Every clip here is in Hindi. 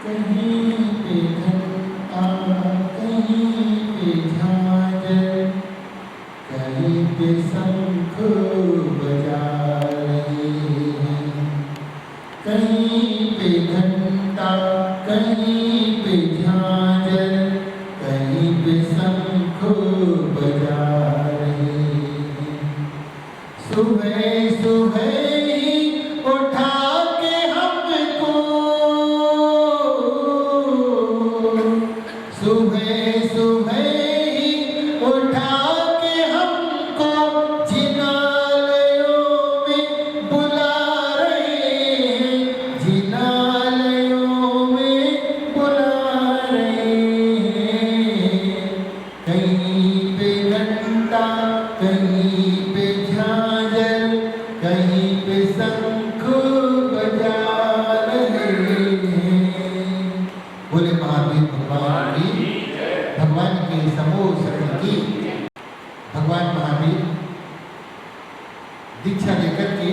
कहीं पे घंटा कहीं पे झांझर कहीं पे शंख बजा रहे हैं। कहीं पे घंटा कहीं पे झांझर कहीं पे शंख बजा रहे हैं। सुबह सुबह ही उठा के हमको सुबह सुबह ही उठा के हमको जिनालयों में बुला रहे हैं। जिनालयों में बुला रहे हैं। कहीं पे घंटा कहीं पे झांझर कहीं पे शंख बजा रहे हैं। बोले महावीर भगवान की, भगवान के समूह शक्ति की। भगवान महावीर दीक्षा लेकर के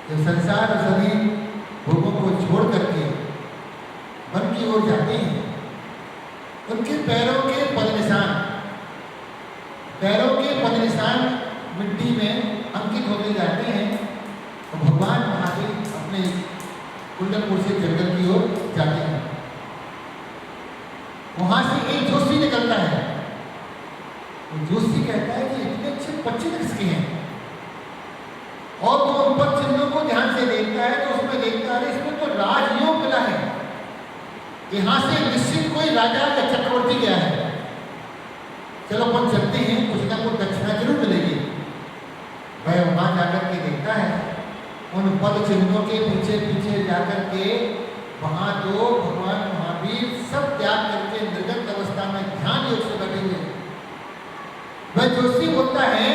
जब संसार और सभी भोगों को छोड़ करके वन की ओर जाते हैं, उनके पैरों के पद निशान मिट्टी में अंकित होते जाते हैं। और भगवान महावीर अपने कुंडलपुर से जंगल की ओर जाते हैं। वहां से एक जोशी निकलता है। वो जोशी कहता है कि इतने अच्छे पक्षी किसके हैं, और वो उन पद चिन्हों को ध्यान से देखता है तो उसमें देखता है इसमें तो राजयोग मिला है। यहाँ से निश्चित कोई राजा या चक्रवर्ती गया है। चलो अपन चलते हैं, कुछ ना कुछ दक्षिणा जरूर मिलेगी। वह वहां जाकर के देखता है, उन पद चिन्हों के पीछे पीछे जाकर के वहां तो भगवान महावीर सब त्याग करके निर्गत अवस्था में ध्यान योग से बैठे हुए। वह जोशी बोलता है,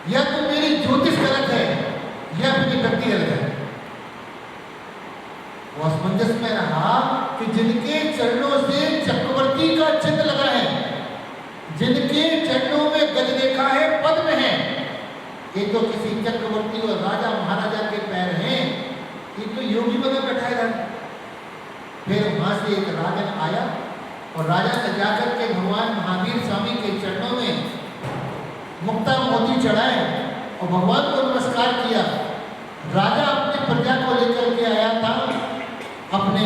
या तो मेरी ज्योतिष गलत है या मेरी व्यक्ति गलत है। वो असमंजस में रहा कि जिनके चरणों से चक्रवर्ती का चिन्ह लगा है, जिनके चरणों में गज रेखा है, पद्म है, ये तो किसी चक्रवर्ती और राजा महाराजा के पैर हैं। ये तो योगी बना बैठा है। फिर वहां से एक राजन आया और राजा ने जाकर के भगवान महावीर स्वामी के चरणों में मुक्ता मोती चढ़ाए और भगवान को नमस्कार किया। राजा अपने प्रजा को लेकर के आया था, अपने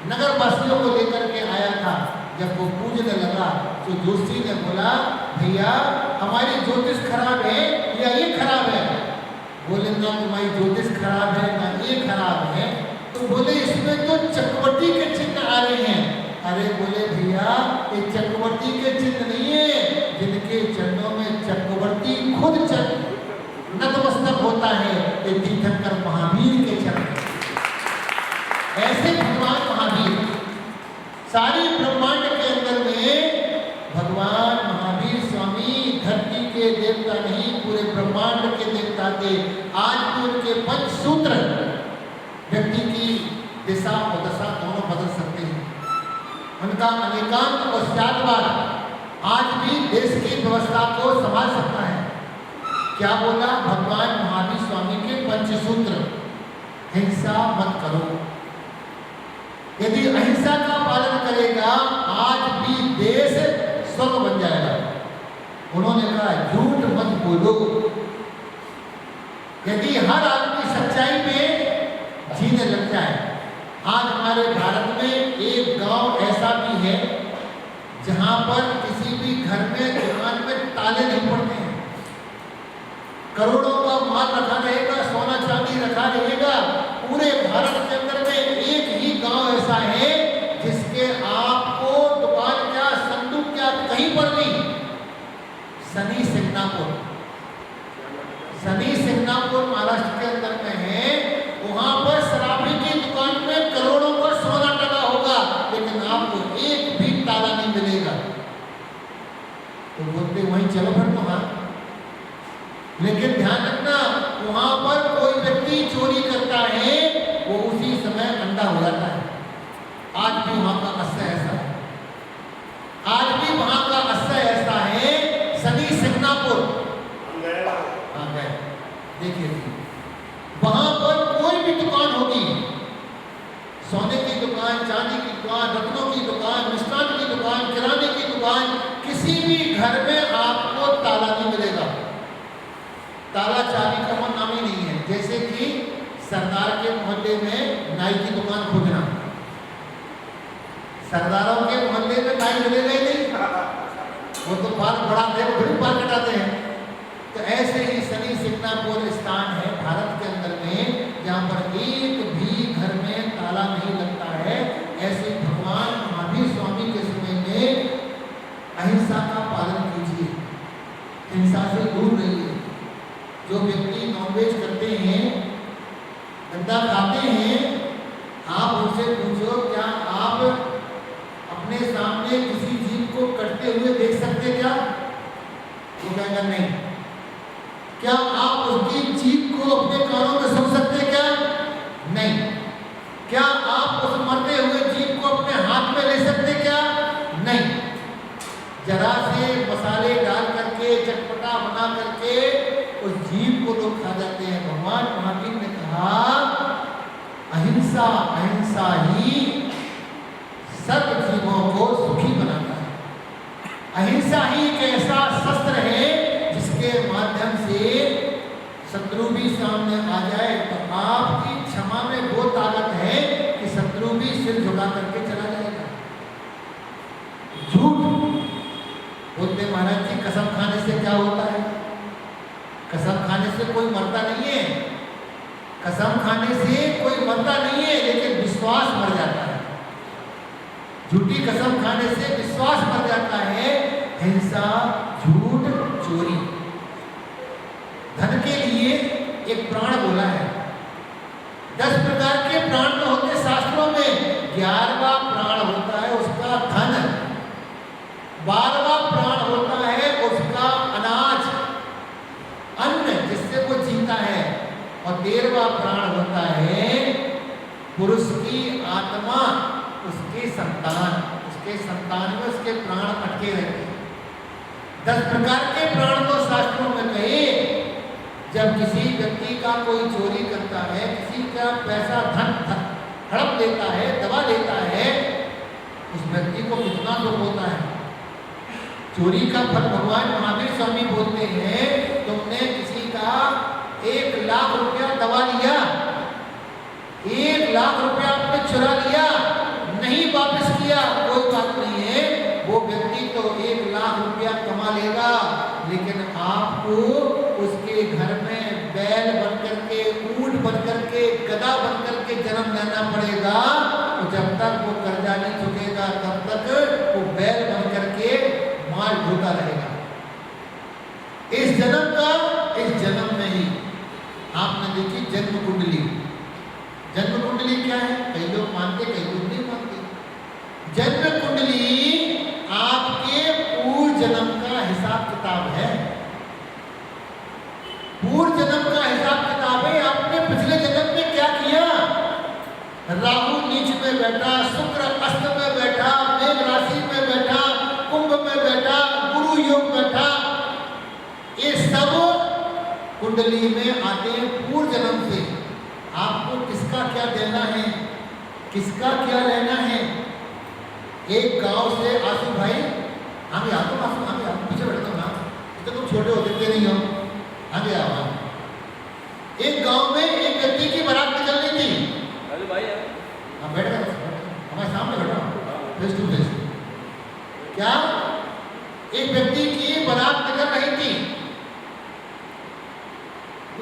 नगर वासियों को लेकर के आया था। जब वो पूजने लगा तो जोशी ने बोला, भैया हमारी ज्योतिष खराब है या ये खराब है? बोले ना तुम्हारी ज्योतिष खराब है ना ये खराब है। तो बोले इसमें तो चक्रवर्ती के चिन्ह आ रहे हैं। अरे बोले भैया ये चक्रवर्ती के चिन्ह नहीं है, जिनके चरणों में चक्रवर्ती खुद नतमस्तक होता है, ये तीर्थंकर महावीर के चरण। ऐसे भगवान महावीर सारी ब्रह्मांड के अंदर में भगवान महावीर स्वामी धरती के देवता नहीं, पूरे ब्रह्मांड के देवता थे। आज भी उनके पंचसूत्र व्यक्ति की दिशा और दशा दोनों बदल सकते हैं। उनका अनेकांत पश्चातवाद आज भी देश की व्यवस्था को संभाल सकता है। क्या बोला भगवान महावीर स्वामी के पंचसूत्र? हिंसा मत करो। यदि अहिंसा का पालन करेगा आज भी देश स्वर्ग बन जाएगा। उन्होंने कहा झूठ मत बोलो। यदि हर आदमी सच्चाई पे जीने लग जाए। आज हमारे भारत में एक गांव ऐसा भी है जहां पर किसी भी घर में दुकान में ताले नहीं पड़ते हैं। करोड़ों का माल रखा रहेगा, सोना चांदी रखा रहेगा। पूरे भारत के अंदर में एक ही गांव ऐसा है जिसके आपको दुकान क्या, संदूक क्या कहीं पर नहीं। शनि सिंगनापुर महाराष्ट्र के अंदर में है। वहां पर शराबी की दुकान में करोड़ों का सोना टका होगा, लेकिन आपको एक भी ताला नहीं मिलेगा। तो बोलते वहीं चलो फिर तो। हाँ, लेकिन ध्यान रखना, वहां पर कोई व्यक्ति चोरी करता है वो उसी समय अंधा हो जाता है। आज भी वहां का असर ऐसा है। आज भी वहां का असर ऐसा है। शनि सिंगनापुर देखिए, वहां पर कोई भी दुकान होगी चांदी की दुकान, रत्नों की दुकान, मिष्ठान की दुकान, किराने की दुकान, किसी भी घर में आपको ताला नहीं मिलेगा। ताला चाबी का नाम ही नहीं है। जैसे कि सरदार के मोहल्ले में नाई की दुकान खोजना, सरदारों के मोहल्ले में नाई मिलेगा ही नहीं, वो तो बाल बढ़ाते हैं, बड़ी बाल कटाते हैं। तो ऐसे ही शनि सिंगनापुर स्थान है भारत के अंदर में जहाँ पर एक भी घर में ताला नहीं लगता है। ऐसे भगवान महावीर स्वामी के समय में अहिंसा का पालन कीजिए, हिंसा से दूर रहिए। जो व्यक्ति नॉनवेज करते हैं, गंदा खाते हैं, आप उनसे पूछो क्या आप अपने सामने किसी जीव को कटते हुए देख सकते क्या? वो कहेगा नहीं। क्या आप उसकी जीभ को अपने कानों में सुन सकते क्या? नहीं। क्या आप उस मरते हुए जीव को अपने हाथ में ले सकते क्या? नहीं। जरा से मसाले डाल करके चटपटा बना करके उस जीव को लोग खा जाते हैं। भगवान महावीर ने कहा अहिंसा, अहिंसा ही सब जीवों को सुखी बनाता है। अहिंसा ही एक ऐसा शस्त्र है जिसके माध्यम से शत्रु भी सामने आ जाए तो आपकी क्षमा में वो ताकत है कि शत्रु भी सिर झुका करके चला जाएगा। झूठ बोलते महाराज जी कसम खाने से क्या होता है? कसम खाने से कोई मरता नहीं है, कसम खाने से कोई मरता नहीं है, लेकिन विश्वास मर जाता है। झूठी कसम खाने से विश्वास मर जाता है। हिंसा, झूठ, चोरी, धन के लिए एक प्राण बोला है। 10 प्रकार के प्राण तो होते शास्त्रों में, 11वां प्राण होता है उसका धन, 12वां प्राण होता है उसका अनाज, अन्न जिससे वो जीता है, और 13वां प्राण होता है पुरुष की आत्मा, उसके संतान, उसके संतान में उसके प्राण अटके रहते हैं। 10 प्रकार के प्राण तो शास्त्रों में कहे। जब किसी व्यक्ति का कोई चोरी करता है, किसी का पैसा धन हड़प लेता है, दबा लेता है, उस व्यक्ति को कितना दुख होता है। चोरी का फल भगवान महावीर स्वामी बोलते हैं तुमने किसी का 1 लाख रुपया दबा लिया, 1 लाख रुपया आपने चुरा लिया, नहीं वापस किया, कोई बात नहीं है, वो व्यक्ति तो 1 लाख रुपया कमा लेगा, लेकिन आपको उसके घर में बैल बन करके, ऊंट बन करके, गधा बन करके जन्म लेना पड़ेगा। तो जब तक वो कर्जा नहीं चुकेगा तब तक वो बैल बन करके माल ढोता रहेगा। इस जन्म का इस जन्म में ही आपने देखी जन्म कुंडली। जन्म कुंडली क्या है? कई लोग मानते, कई लोग नहीं मानते। जन्म कुंडली आपके पूर्व जन्म का हिसाब किताब है। पूर्व जन्म का हिसाब किताब है, आपने पिछले जन्म में क्या किया। राहु नीच में बैठा, शुक्र अस्त में बैठा, मेघ राशि में बैठा, कुंभ में बैठा, गुरु योग बैठा, ये सब कुंडली में आते हैं पूर्व जन्म से। आपको किसका क्या देना है, किसका क्या लेना है। एक गांव से आसिफ भाई, आगे आओ, आगे आओ, पीछे बैठता हूँ ना, तो तुम छोटे हो दिखते नहीं हो, आगे आओ। एक गांव में एक व्यक्ति की बारात निकल रही थी। भाई हाँ बैठ गए, हमारे सामने बैठा फेस टू फेस। क्या एक व्यक्ति की बारात निकल रही थी,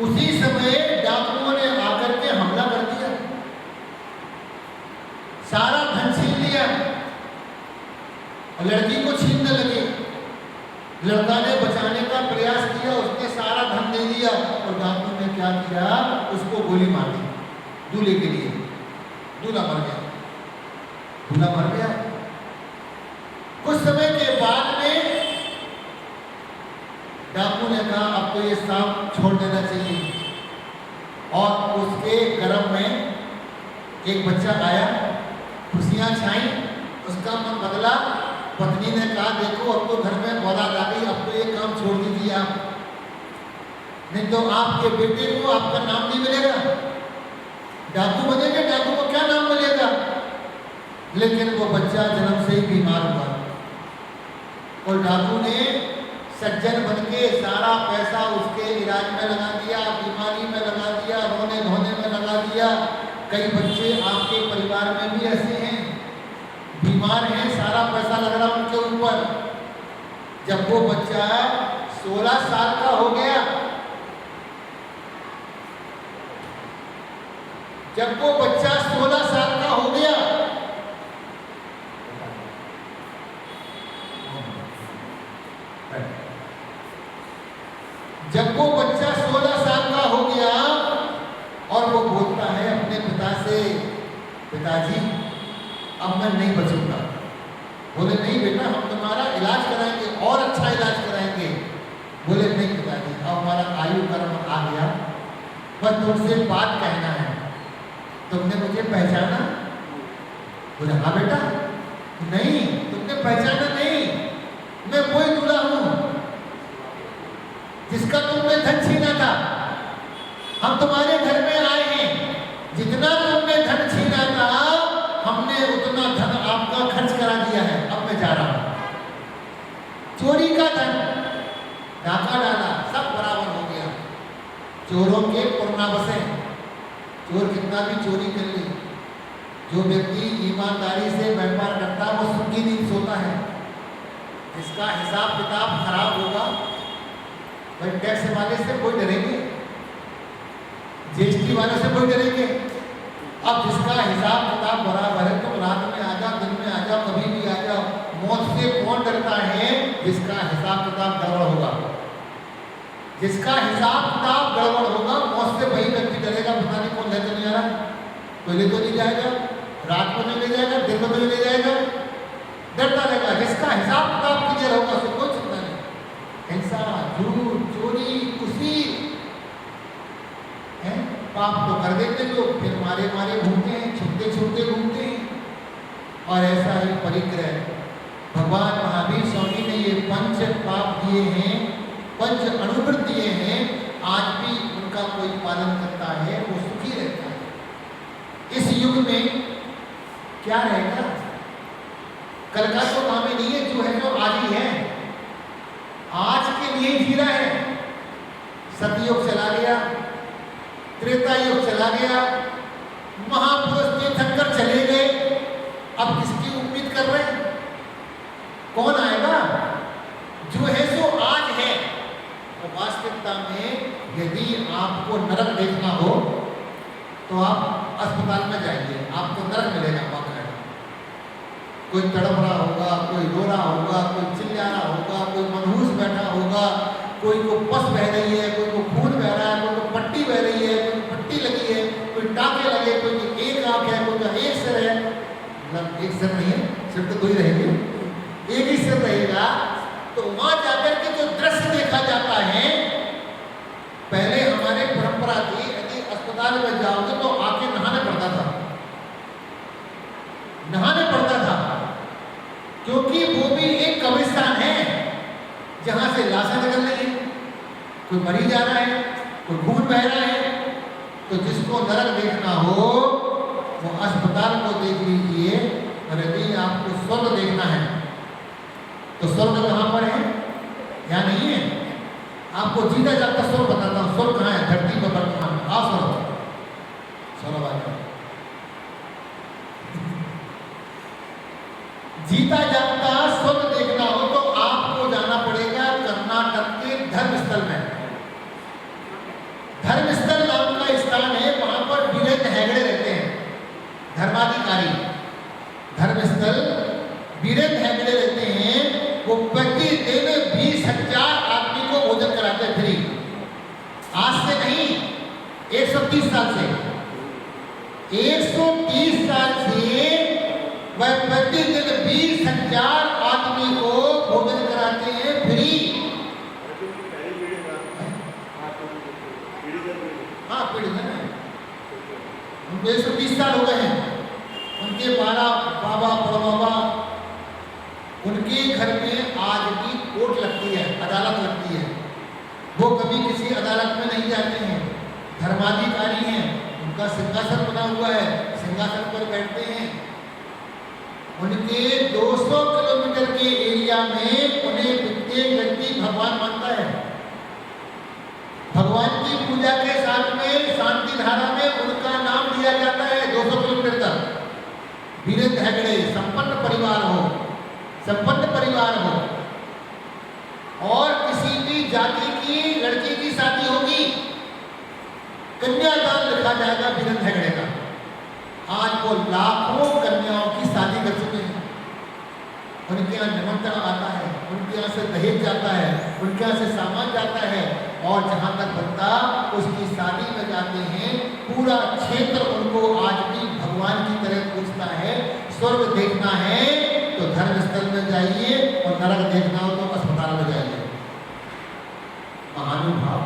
उसी समय डाकुओं ने आकर के हमला कर दिया, सारा धन छीन लिया और लड़की को छीनने लगे। लड़का ने बचाने का प्रयास किया, उसने सारा धन दे दिया और डाकुओं ने क्या किया, उसको गोली मार दी दूल्हे के लिए। दूल्हा मर गया, दूल्हा मर गया। कुछ समय के बाद में डाकू ने कहा अब तो ये सांप छोड़ देना चाहिए, और उसके गर्भ में एक बच्चा आया, खुशियां छाई, उसका मन बदला। पत्नी ने कहा देखो अब तो घर में औलाद आ गई, अब तो ये काम छोड़ दीजिए आप, नहीं तो आपके बेटे को आपका नाम नहीं मिलेगा। डाकू बनेंगे, डाकू को क्या नाम मिलेगा। लेकिन वो बच्चा जन्म से ही बीमार हुआ और डाकू ने सज्जन बनके सारा पैसा उसके इलाज में लगा दिया, बीमारी में लगा दिया, रोने धोने में लगा दिया। कई बच्चे आपके परिवार में भी ऐसे हैं, बीमार हैं, सारा पैसा लग रहा उनके ऊपर। जब वो बच्चा 16 साल का हो गया, जब वो बच्चा 16 साल का हो गया, जब वो बच्चा 16 साल का हो गया और वो बोलता है अपने पिता से, पिताजी अब मैं नहीं बचूंगा। बोले नहीं बेटा, हम तुम्हारा इलाज कराएंगे और अच्छा इलाज कराएंगे। बोले नहीं पिताजी, अब हमारा आयु कर्म आ गया, बस तुमसे बात कहना है, तुमने मुझे पहचाना? बोले हाँ बेटा। नहीं, तुमने पहचाना नहीं, मैं वही दूल्हा हूं जिसका तुमने धन छीना था। हम तुम्हारे घर में आए हैं, जितना तुमने धन छीना था हमने उतना धन आपका खर्च करा दिया है, अब मैं जा रहा हूं। चोरी का धन डाका डाला, सब बराबर हो गया। चोरों के पुरना बसे, चोर कितना भी चोरी कर ले, जो व्यक्ति ईमानदारी से व्यापार करता है वो सुखी नींद सोता है। जिसका हिसाब किताब खराब होगा, भाई टैक्स वाले से कोई डरेंगे, जीएसटी वाले से कोई डरेंगे। अब जिसका हिसाब किताब बराबर है, तुम रात में आ जाओ, दिन में आ जाओ, कभी भी आ जाओ, मौत से कौन डरता है? जिसका हिसाब किताब गड़बड़ होगा। जिसका हिसाब किताब गड़बड़ होगा, मौत से वही व्यक्ति डरेगा। पता नहीं कौन लेकर नहीं आ रहा, कोई ले तो नहीं जाएगा, रात को नहीं ले जाएगा, दिन में तो नहीं ले जाएगा, डरता रहेगा। जिसका हिसाब किताब क्लियर होगा उसे कोई चिंता नहीं। हिंसा, झूठ, चोरी, कुशी है, पाप तो कर देते लोग, फिर मारे मारे घूमते हैं, छुपते छुपते घूमते हैं। और ऐसा ही परिग्रह भगवान महावीर स्वामी ने ये पंच पाप दिए हैं, पंच अनुवृत्त दिए हैं। आज भी उनका कोई पालन करता है वो सुखी रहता है। इस युग में क्या रहेगा? कल का तो कामे नहीं है, जो है जो आज ही है, आज के लिए जी रहा है। सतयुग चला गया, त्रेता युग चला गया, महापुरुष तीर्थंकर चले गए, अब किसकी उम्मीद कर रहे हैं? कौन आएगा? जो है सो आज है। और वास्तविकता में यदि आपको नरक देखना हो तो आप अस्पताल में जाइए, आपको नरक मिलेगा। कोई तड़प रहा होगा, कोई रो रहा होगा, कोई चिल्ला रहा होगा, कोई मनहूस बैठा होगा, कोई को पस बह रही है, कोई को खून बह रहा है, कोई को पट्टी बह रही है, कोई पट्टी लगी है, कोई टाँके लगे, कोई की एक आँख है, कोई का एक सिर है। मतलब एक सिर नहीं है, सिर तो दो ही रहेंगे, एक ही सिर रहेगा। तो वहां जाकर के जो दृश्य देखा जाता है, पहले हमारे परंपरा थी, यदि अस्पताल में जाओगे तो आके नहाने पड़ता था, नहाने पड़ता था, क्योंकि वो भी एक कब्रिस्तान है जहां से लाशें निकल रही है, कोई मरी जा रहा है, कोई खून बह रहा है। तो जिसको नरक देखना हो वो अस्पताल को देख लीजिए। और यदि आपको स्वर्ग देखना है तो स्वर्ग कहां पर है? या नहीं है? आपको जीता जाता स्वर्ग बताता हूं। स्वर्ग कहां है? धरती पर वर्तमान आ स्वर्ग, स्वर्ग जीता जाता स्वर्ग देखना हो तो आपको जाना पड़ेगा कर्नाटक के धर्मस्थल में। धर्मस्थल नाम का स्थान है, वहां पर वीरेंद्र हेगड़े रहते हैं, धर्माधिकारी। धर्मस्थल वीरेंद्र हेगड़े रहते हैं। वो प्रतिदिन 20,000 आदमी को भोजन कराते हैं फ्री। आज से नहीं, 130 साल से, 130 साल से वह प्रतिदिन 20,000 आदमी को भोजन कराते हैं फ्री। हाँ, पीढ़ी है, उनको 130 साल हो गए हैं। उनके बाबा परबाबा, उनके घर में आज भी कोर्ट लगती है, अदालत लगती है। वो कभी किसी अदालत में नहीं जाते हैं, धर्माधिकारी हैं, उनका सिंहासन बना हुआ है, सिंहासन पर बैठते हैं। उनके 200 किलोमीटर के एरिया में उन्हें प्रत्येक व्यक्ति भगवान मानता है। भगवान की पूजा के साथ में शांति धारा में उनका नाम लिया जाता है 200 किलोमीटर तक। वीरेंद्र हेगड़े, संपन्न परिवार हो, संपन्न परिवार हो, और किसी भी जाति की लड़की की शादी होगी, कन्यादान लिखा जाएगा वीरेंद्र हेगड़े का। आज वो लाखों कन्याओं की शादी कर चुके हैं। उनके यहाँ निमंत्रण आता है, उनके यहाँ से दहेज जाता है, उनके यहाँ से सामान जाता है, और जहाँ तक बनता उसकी शादी में जाते हैं। पूरा क्षेत्र उनको आज भी भगवान की तरह पूछता है। स्वर्ग देखना है तो धर्म स्थल में जाइए, और नरक देखना हो तो अस्पताल में जाइए। महानुभाव,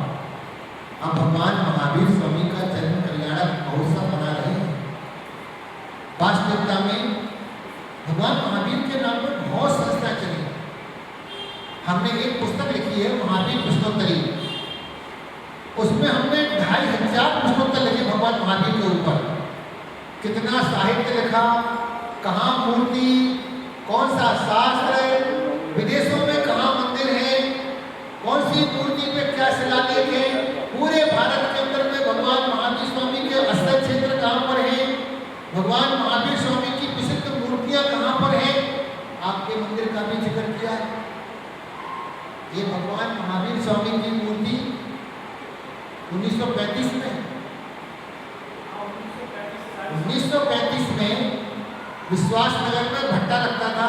हम भगवान महावीर स्वामी का जन्म कल्याणक महोत्सव मना रहे हैं। वास्तविकता में भगवान महावीर के नाम पर बहुत संस्था चली। हमने एक पुस्तक लिखी है, महावीर प्रश्नोत्तरी। उसमें हमने 2500 प्रश्नोत्तर लिखे भगवान महावीर के ऊपर। कितना साहित्य लिखा, कहाँ मूर्ति, कौन सा शास्त्र है, विदेशों में कहाँ मंदिर है, कौन सी मूर्ति पे क्या शिलालेख है, पूरे भारत के अंदर में भगवान महावीर स्वामी के अस्थल क्षेत्र कहाँ पर है, भगवान महावीर स्वामी की प्रसिद्ध मूर्तियां कहाँ पर हैं, आपके मंदिर का भी जिक्र किया है। ये भगवान महावीर स्वामी की मूर्ति 1935 में विश्वास नगर में भट्टा लगता था,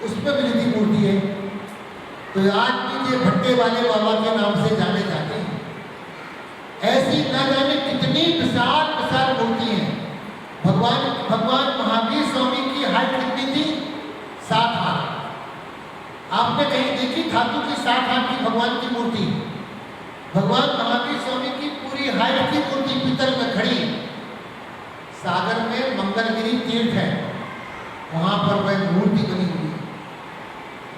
उसमें मिली थी मूर्ति है। तो आज भी ये भट्टे वाले बाबा के नाम से जाने जाते हैं। ऐसी न जाने कितनी विशाल विशाल मूर्ति हैं। भगवान महावीर स्वामी की हाइट कितनी थी? 7 हाथ। आपने कहीं देखी धातु की 7 हाथ की भगवान की मूर्ति? भगवान महावीर स्वामी की पूरी हाइट की मूर्ति पीतल में खड़ी। सागर में मंगलगिरी तीर्थ है, वहां पर वह मूर्ति बनी हुई है।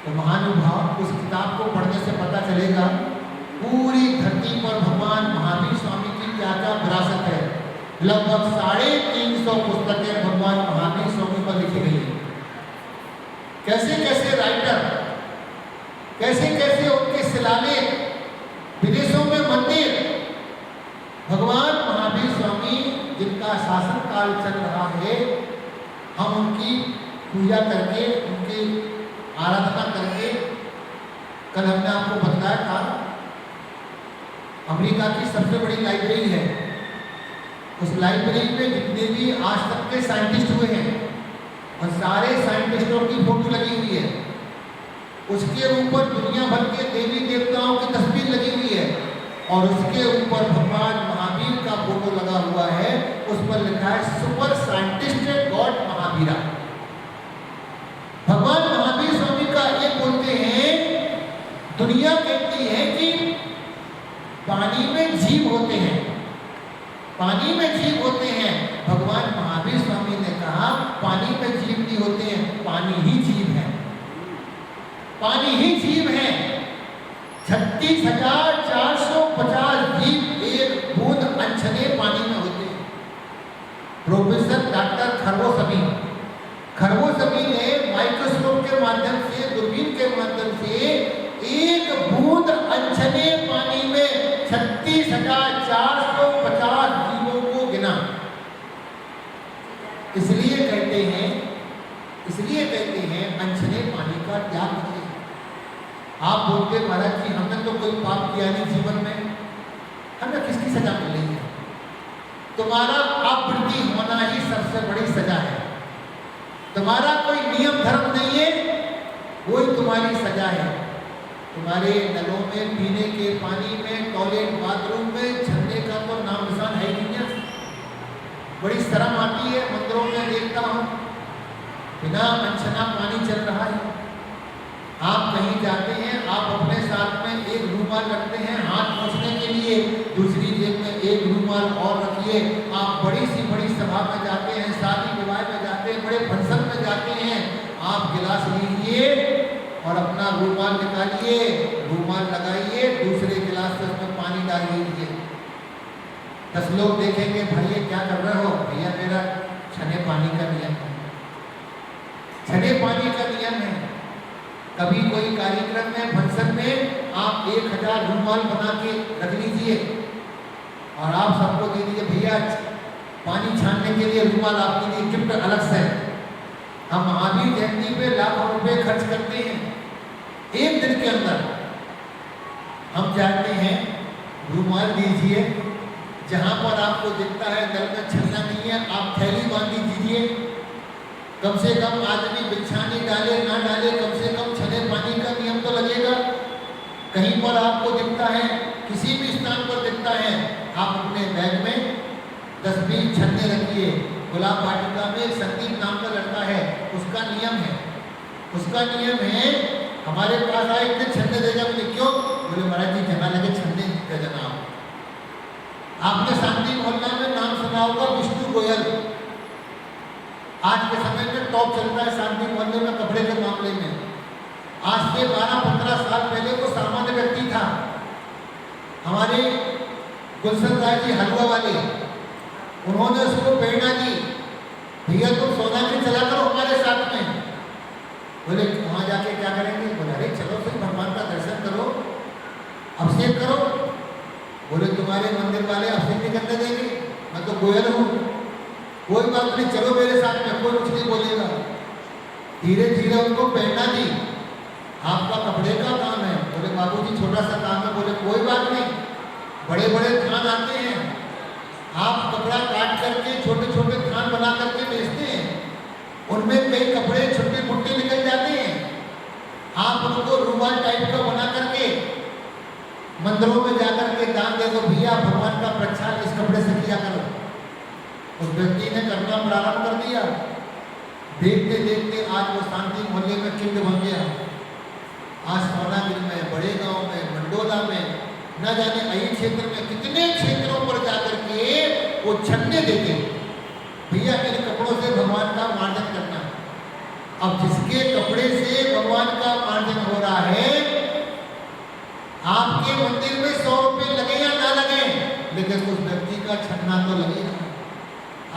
तो महानुभाव, उस किताब को पढ़ने से पता चलेगा पूरी धरती पर भगवान महावीर स्वामी की क्या क्या विरासत है। लगभग 350 पुस्तकें भगवान महावीर स्वामी पर लिखी गई है। कैसे कैसे राइटर, कैसे कैसे उनके शिलालेख, विदेशों में मंदिर। भगवान महावीर स्वामी जिनका शासन काल चल रहा है, हम उनकी पूजा करके, उनकी आराधना करके, कल हमने आपको बताया था अमेरिका की सबसे बड़ी लाइब्रेरी है। उस लाइब्रेरी में जितने भी आज तक के साइंटिस्ट हुए हैं, और सारे साइंटिस्टों की फोटो लगी हुई है। उसके ऊपर दुनिया भर के देवी देवताओं की तस्वीर लगी हुई है, और उसके ऊपर भगवान महावीर का फोटो लगा हुआ है। उस पर लिखा है सुपर साइंटिस्ट गॉड महावीरा। भगवान महावीर स्वामी का ये बोलते हैं, दुनिया कहती है कि पानी में जीव होते हैं, पानी में जीव होते हैं। भगवान महावीर स्वामी ने कहा पानी में जीव नहीं होते हैं, पानी ही जीव है, पानी ही जीव है। 36,450 जीव एक बूंद अनछने पानी में होते हैं। प्रोफेसर डॉक्टर खरगोशबी ने माइक्रोस्कोप के माध्यम से, दूरबीन के माध्यम से एक बूंद अनछने पानी में 36,450 जीवों को गिना। इसलिए कहते हैं अनछने पानी का त्याग कीजिए। आप बोलते महाराज जी हमने तो कोई पाप किया नहीं जीवन में, हमें किसकी सजा मिल रही है? तुम्हारा आवृत्ति होना ही सबसे बड़ी सजा है। तुम्हारा कोई नियम धर्म नहीं है, वही तुम्हारी सजा है। तुम्हारे नलों में, पीने के पानी में, टॉयलेट बाथरूम में झरने का तो नाम निशान है ही नहीं। बड़ी शर्म आती है, मंदिरों में देखता हूँ बिना अनछना पानी चल रहा है। आप कहीं जाते हैं, आप अपने साथ में एक रूमाल रखते हैं हाथ पोंछने के लिए, दूसरी जेब में एक रूमाल और रखिए। आप बड़ी सी बड़ी सभा में जाते हैं, शादी विवाह में जाते हैं, बड़े फंक्शन में जाते हैं, आप गिलास लीजिए और अपना रूमाल निकालिए, रूमाल लगाइए, दूसरे गिलास से उसमें पानी डाल लीजिए। 10 लोग देखेंगे, भैया क्या कर रहे हो? भैया मेरा छने पानी का नियम है। नियम है। कभी कोई कार्यक्रम में, फंक्शन में आप 1000 रुमाल बना के रख लीजिए और आप सबको दे दीजिए, भैया पानी छानने के लिए रुमाल आपके लिए गिफ्ट अलग से। हम महावीर जयंती पे लाखों रुपए खर्च करते हैं एक दिन के अंदर। हम चाहते हैं रुमाल दीजिए, जहां पर आपको दिखता है दल में छलना नहीं है, आप थैली बांधी दीजिए। कम से कम आदमी बिछानी डाले ना डाले, कम से कम छले पानी का नियम तो लगेगा। कहीं पर आपको दिखता है, किसी भी स्थान पर दिखता है, आप अपने बैग में 10-20 छन्ने रखिए। गुलाब वाटिका में संदीप नाम का लड़का है, उसका नियम है, उसका नियम है, हमारे पास आए इतने छन्ने देगा। बोले क्यों? बोले महाराज जी जगह लगे छन्ने दे देना। आपने शांति मोहल्ला में नाम सुना होगा विष्णु गोयल। आज के समय में टॉप चलता है शांति मोहल्ले में कपड़े के मामले में। आज से 12-15 साल पहले वो सामान्य व्यक्ति था। हमारे गुलशन राय जी हलवा वाले, उन्होंने उसको प्रेरणा दी, भैया तुम सोनागिरी चला करो हमारे साथ में। बोले वहाँ जाके क्या करेंगे? बोले अरे चलो फिर भगवान का दर्शन करो, अभिषेक करो। बोले तुम्हारे मंदिर वाले अभिषेक नहीं करने देंगे, मैं तो गोयल हूँ। कोई बात नहीं, चलो मेरे साथ में, कोई कुछ नहीं बोलेगा। धीरे धीरे उनको प्रेरणा दी, आपका कपड़े का काम है। बोले बाबूजी छोटा सा काम है। बोले कोई बात नहीं, बड़े बड़े थान आते हैं, आप कपड़ा काट करके छोटे छोटे थान बना करके बेचते हैं, उनमें कई कपड़े छोटे मोटे निकल जाते हैं। आप उनको रुमाल टाइप का बना करके मंदिरों में जाकर के दान दे दो, भैया भगवान का प्रक्षालन इस कपड़े से किया करो। उस व्यक्ति ने करना प्रारंभ कर दिया। देखते देखते आज वो शांति मोहल्ले में किंग बन गया। आज सोनागिरी में, बड़े गांव में, मंडोला में, न जाने कई क्षेत्र में, कितने क्षेत्रों पर जाकर के वो छन्ने देते, भैया इन कपड़ों से भगवान का मार्जन करना। अब जिसके कपड़े से भगवान का मार्जन हो रहा है, आपके मंदिर में 100 रुपये लगे या ना लगे, लेकिन उस व्यक्ति का छन्ना तो लगेगा।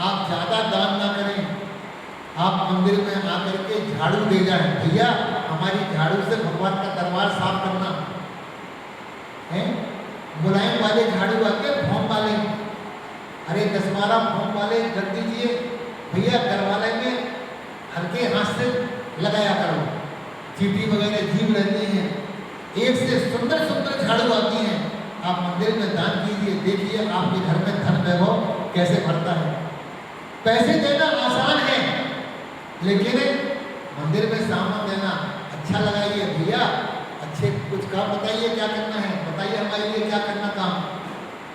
आप ज्यादा दान ना करें, आप मंदिर में आकर के झाड़ू दे जाए, भैया हमारी झाड़ू से भगवान का दरबार साफ करना है। मुलायम वाले झाड़ू आते हैं, फोम वाले, अरे 10-12 फोम वाले कर दीजिए भैया। घरवाले में हल्के हाथ से लगाया करो, चीटी वगैरह जीव रहती हैं, एक से सुंदर सुंदर झाड़ू आती हैं। आप मंदिर में दान कीजिए, देखिए आपके घर में धन वैभव कैसे भरता है। पैसे देना आसान है, लेकिन मंदिर में सामान देना अच्छा लगाइए। भैया अच्छे कुछ काम बताइए, क्या करना है बताइए, हमारे लिए क्या करना काम।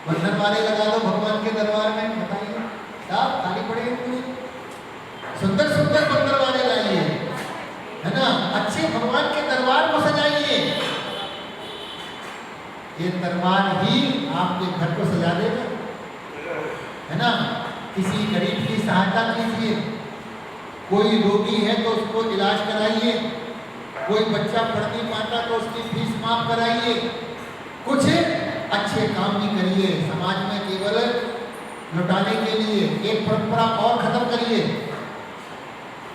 बंधन वाले लगा दो भगवान के दरबार में, बताइए साहब खाली पड़े हैं, सुंदर सुंदर बंधन वाले लाइए, है ना, अच्छे भगवान के दरबार को सजाइए। ये दरबार ही आपके घर को सजा देगा, है ना। किसी गरीब की सहायता कीजिए, कोई रोगी है तो उसको इलाज कराइए, कोई बच्चा पढ़ नहीं पाता तो उसकी फीस माफ कराइए, कुछ अच्छे काम भी करिए। समाज में केवल लुटाने के लिए एक परंपरा और खत्म करिए।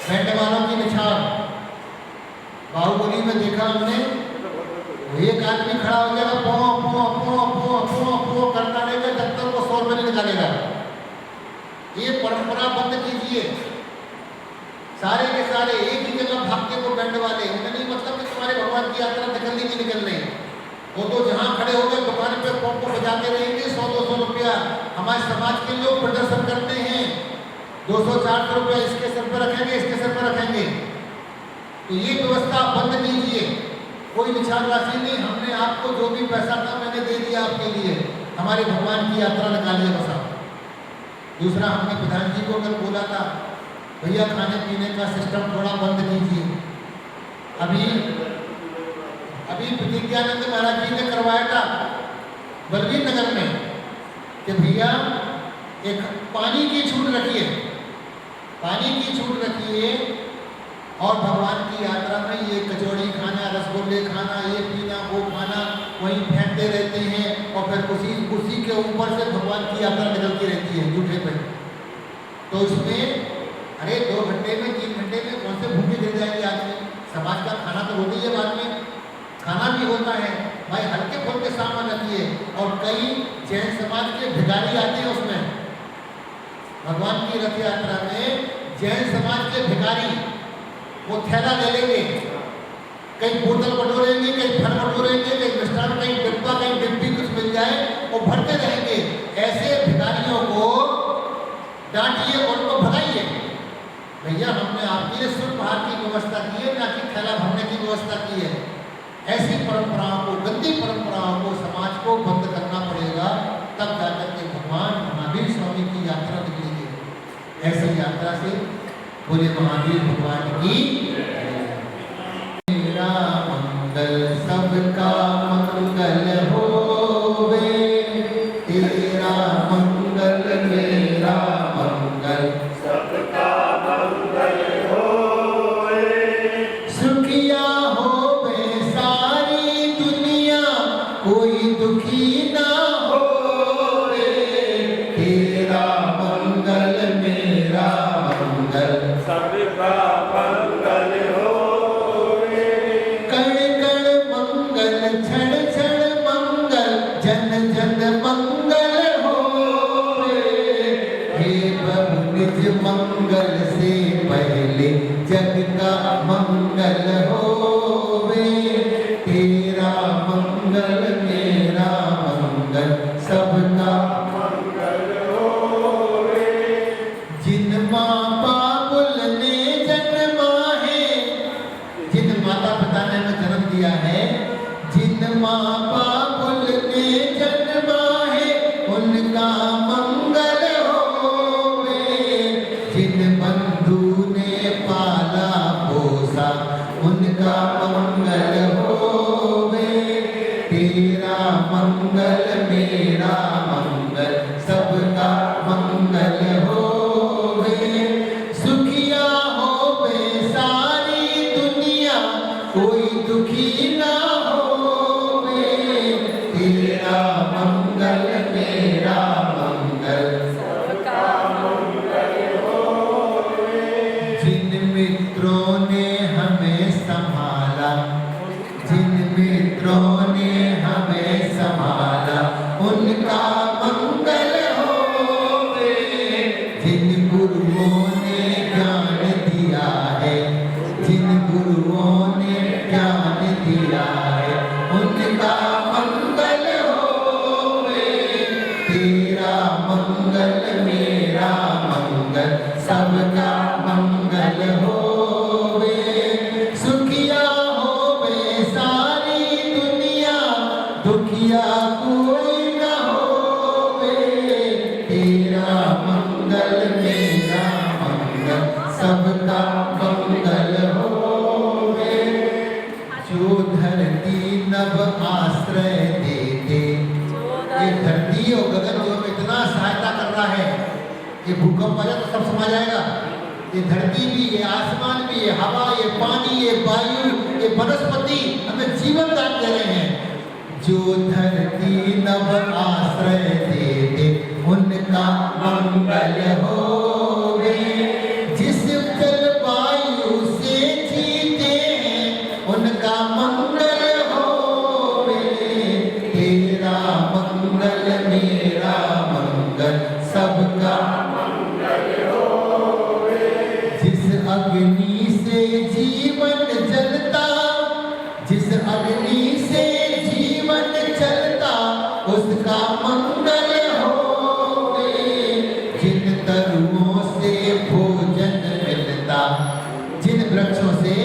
बैंड वालों की निछाव बाहुबली में देखा हमने, एक आदमी खड़ा हो जाएगा, पो पो पो पो पो पो करता रहेगा जब तक वो 100 रुपये नहीं निकालेगा। ये परंपरा बंद कीजिए। सारे के सारे एक ही जगह भागते को बैंड वाले, उन्हें नहीं मतलब कि तुम्हारे भगवान की यात्रा निकलने की निकल रही, वो तो जहाँ खड़े हो गए दुकान पे पंप को बजाते रहेंगे 100-200 रुपया। हमारे समाज के लोग प्रदर्शन करते हैं, 200-400 रुपया इसके सर पर रखेंगे, इसके सर पर रखेंगे। तो ये व्यवस्था बंद कीजिए, कोई निछाव राशि नहीं, हमने आपको जो भी पैसा था मैंने दे दिया आपके लिए, हमारे भगवान की यात्रा निकालिए बस आप। दूसरा, हमने प्रधान जी को कल बोला था भैया खाने पीने का सिस्टम थोड़ा बंद कीजिए। अभी प्रतिज्ञानंद महाराज जी ने करवाया था बलवीर नगर में कि भैया एक पानी की छूट रखिए, पानी की छूट रखिए, और भगवान की यात्रा में ये कचौड़ी खाना, रसगुल्ले खाना, ये पीना, वो खाना वहीं फेंकते रहते हैं, और फिर उसी के ऊपर से भगवान की यात्रा निकलती रहती है जूठे पे। तो इसमें अरे 2 घंटे में 3 घंटे में कौन से भूखे गिर जाएंगे आदमी, समाज का खाना तो होता ही है, बाद में खाना भी होता है भाई, हल्के फुल्के सामान रखिए। और कई जैन समाज के भिखारी आते हैं उसमें, भगवान की रथ यात्रा में जैन समाज के भिखारी वो थैला ले लेंगे, कहीं बोतल बटोरेंगे, कहीं फल बटोरेंगे, कहीं मिष्ठान, कहीं डिब्बा, कहीं डिब्बी कुछ मिल जाए वो भरते रहेंगे। ऐसे भिखारियों को डांटिए, उनको भगाइए, भैया हमने आपके लिए शुद्ध आहार की व्यवस्था की है, ना कि थैला भरने की व्यवस्था की है। ऐसी परंपराओं को, गंदी परंपराओं को समाज को बंद करना पड़ेगा, तब जाकर के भगवान महावीर स्वामी की यात्रा निकलेगी। ऐसी यात्रा से बोले महावीर भगवान की मेरा मंगल सबका मंगल होवे, तेरा मंगल मेरा मंगल सबका मंगल होवे, सुखिया होवे सारी दुनिया कोई दुखी ना होवे, तेरा मंगल मेरा मंगल सबका मंगल होवे, कण कण मंगल क्षण क्षण मंगल जन जन मंगल होवे, हे प्रभु निज मंगल से पहले जग का मंगल होवे, तेरा मंगल मेरा मंगल सबका मंगल होवे, जिन माँ बाबुल ने जन्मा है, जिन माता पिता ने हमें जन्म दिया है, जिन माँ बाबुल ने जन्मा है उनका मंगल होवे, जिन बंधु ने पाला पोसा उनका मंगल होवे, तेरा मंगल मेरा मंगल सबका मंगल होवे, सुखिया होवे सारी दुनिया कोई दुखी ना होवे, तेरा मंगल मेरा मंगल सबका मंगल होवे, जिन मित्रों ने हमें संभाला, जिन मित्रों ने हमें संभाला उनका मंगल होवे, जिन गुरुओं ने ज्ञान दिया है, जिन गुरुओं ने ज्ञान दिया है उनका मंगल होवे, तेरा मंगल मेरा मंगल सबका मंगल होवे, सुखिया होवे सारी दुनिया दुखिया कोई न होवे, तेरा मंगल मेरा मंगल सबका मंगल होवे, जो धरती नभ आश्रय देते, ये धरती और गगन जो हमें इतना सहायता कर रहा है, ये भूकंप आ जाए तो सब समा जाएगा, ये धरती भी, ये आसमान भी, ये हवा, ये पानी, ये वायु, ये वनस्पति हमें जीवन दान दे रहे हैं। जो धरती नभ आश्रय देते उनका मंगल होवे, जिस जलवायु से जीते हैं उनका मंगल होवे, तेरा मंगल मेरा मंगल सबका मंगल होवे, जिस अग्नि से जीवन जलता, जिस अग्नि से जीवन चलता उसका मंगल होवे, जिन तरुओं से भोजन मिलता, जिन वृक्षों से,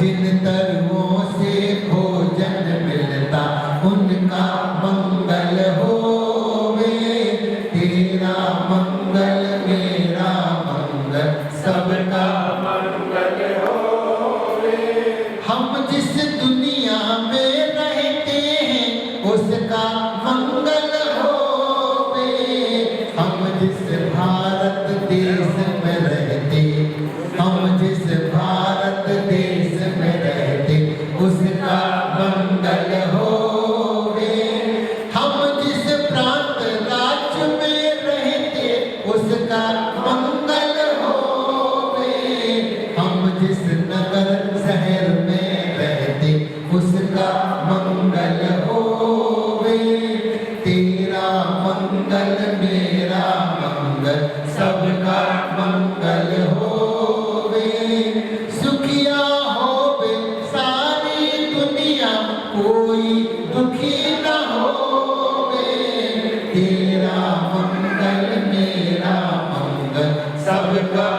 जिन तरुओं से भोजन मिलता उनका मंगल होवे, तेरा मंगल मेरा मंगल सबका मंगल होवे, हम जिस दुनिया में रहते हैं उसका मंगल होवे, हम जिस भारत देश में रहते, हम जिस भारत देश में रहते उसका मंगल होवे, हम जिस प्रांत राज्य में रहते उसका मंगल होवे, हम जिस नगर शहर में का